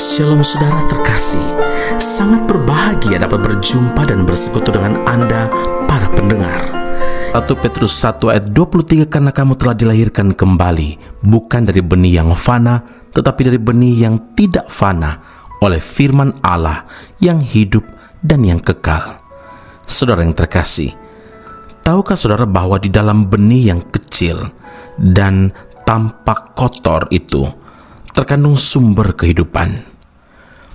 Shalom saudara terkasih, sangat berbahagia dapat berjumpa dan bersekutu dengan Anda para pendengar. 1 Petrus 1 ayat 23, karena kamu telah dilahirkan kembali, bukan dari benih yang fana, tetapi dari benih yang tidak fana, oleh firman Allah yang hidup dan yang kekal. Saudara yang terkasih, tahukah saudara bahwa di dalam benih yang kecil dan tampak kotor itu terkandung sumber kehidupan?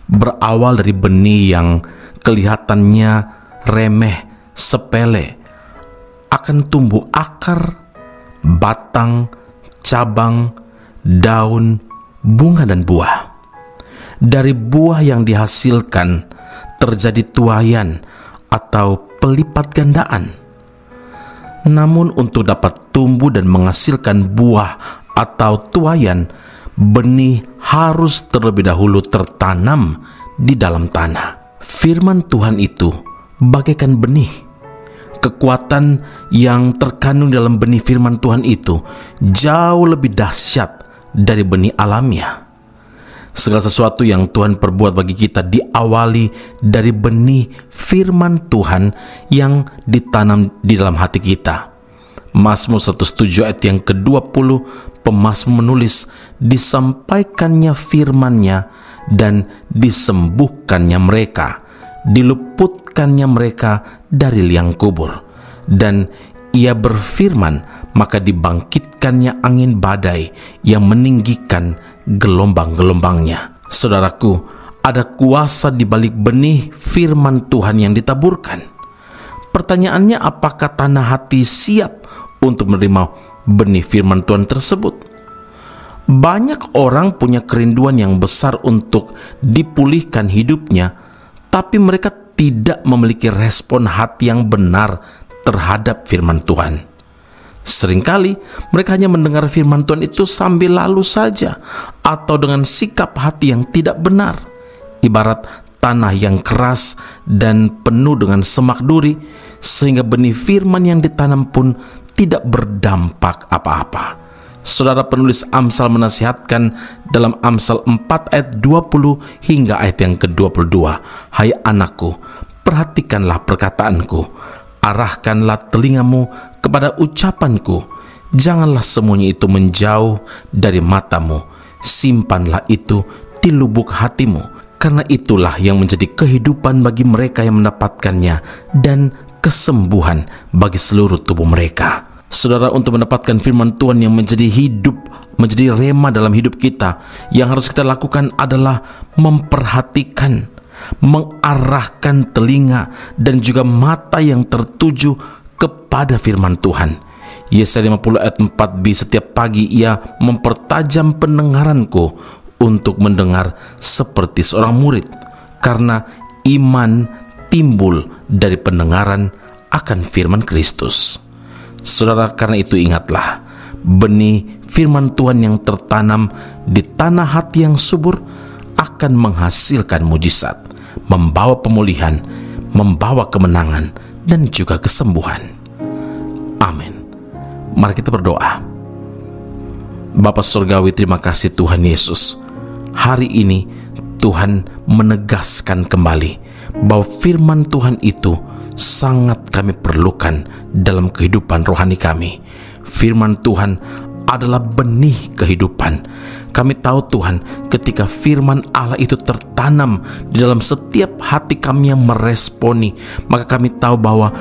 Berawal dari benih yang kelihatannya remeh, sepele, akan tumbuh akar, batang, cabang, daun, bunga dan buah. Dari buah yang dihasilkan terjadi tuaian atau pelipat gandaan. Namun untuk dapat tumbuh dan menghasilkan buah atau tuaian, benih harus terlebih dahulu tertanam di dalam tanah. Firman Tuhan itu bagaikan benih. Kekuatan yang terkandung dalam benih firman Tuhan itu jauh lebih dahsyat dari benih alamiah. Segala sesuatu yang Tuhan perbuat bagi kita diawali dari benih firman Tuhan yang ditanam di dalam hati kita. Mazmur 107 ayat yang ke-20, pemazmur menulis, disampaikannya firman-Nya dan disembuhkannya mereka, diluputkannya mereka dari liang kubur. Dan Ia berfirman, maka dibangkitkannya angin badai yang meninggikan gelombang-gelombangnya. Saudaraku, ada kuasa di balik benih firman Tuhan yang ditaburkan. Pertanyaannya, apakah tanah hati siap untuk menerima benih firman Tuhan tersebut? Banyak orang punya kerinduan yang besar untuk dipulihkan hidupnya, tapi mereka tidak memiliki respon hati yang benar terhadap firman Tuhan. Seringkali mereka hanya mendengar firman Tuhan itu sambil lalu saja, atau dengan sikap hati yang tidak benar. Ibarat tanah yang keras dan penuh dengan semak duri, sehingga benih firman yang ditanam pun tidak berdampak apa-apa. Saudara penulis Amsal menasihatkan dalam Amsal 4 ayat 20 hingga ayat yang ke-22, hai anakku, perhatikanlah perkataanku, arahkanlah telingamu kepada ucapanku, janganlah semuanya itu menjauh dari matamu, simpanlah itu di lubuk hatimu, karena itulah yang menjadi kehidupan bagi mereka yang mendapatkannya dan kesembuhan bagi seluruh tubuh mereka. Saudara, untuk mendapatkan firman Tuhan yang menjadi hidup, menjadi rema dalam hidup kita, yang harus kita lakukan adalah memperhatikan, mengarahkan telinga dan juga mata yang tertuju kepada firman Tuhan. Yesaya 50 ayat 4b, setiap pagi Ia mempertajam pendengaranku untuk mendengar seperti seorang murid, karena iman timbul dari pendengaran akan firman Kristus. Saudara, karena itu ingatlah, benih firman Tuhan yang tertanam di tanah hati yang subur akan menghasilkan mujizat, membawa pemulihan, membawa kemenangan, dan juga kesembuhan. Amin. Mari kita berdoa. Bapa Surgawi, terima kasih Tuhan Yesus. Hari ini Tuhan menegaskan kembali bahwa firman Tuhan itu sangat kami perlukan dalam kehidupan rohani kami. Firman Tuhan adalah benih kehidupan. Kami tahu Tuhan, ketika firman Allah itu tertanam di dalam setiap hati kami yang meresponi, maka kami tahu bahwa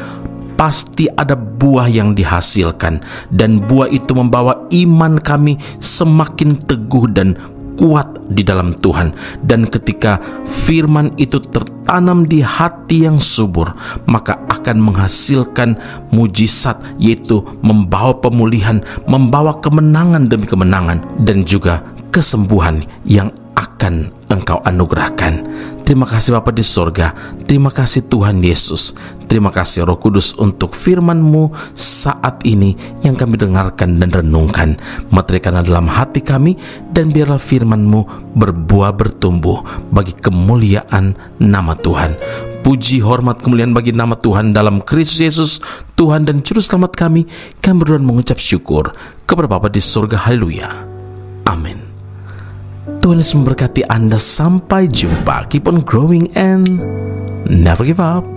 pasti ada buah yang dihasilkan, dan buah itu membawa iman kami semakin teguh dan kuat di dalam Tuhan. Dan ketika firman itu tertanam di hati yang subur, maka akan menghasilkan mujizat, yaitu membawa pemulihan, membawa kemenangan demi kemenangan, dan juga kesembuhan yang akan Engkau anugerahkan. Terima kasih Bapa di sorga, terima kasih Tuhan Yesus, terima kasih Roh Kudus untuk firman-Mu saat ini yang kami dengarkan dan renungkan. Meterikanlah dalam hati kami, dan biarlah firman-Mu berbuah bertumbuh bagi kemuliaan nama Tuhan. Puji, hormat, kemuliaan bagi nama Tuhan dalam Kristus Yesus, Tuhan dan Juru Selamat kami. Kami berdoa mengucap syukur kepada Bapa di surga. Haleluya. Amin. Tuhan Yesus memberkati Anda. Sampai jumpa. Keep on growing and never give up.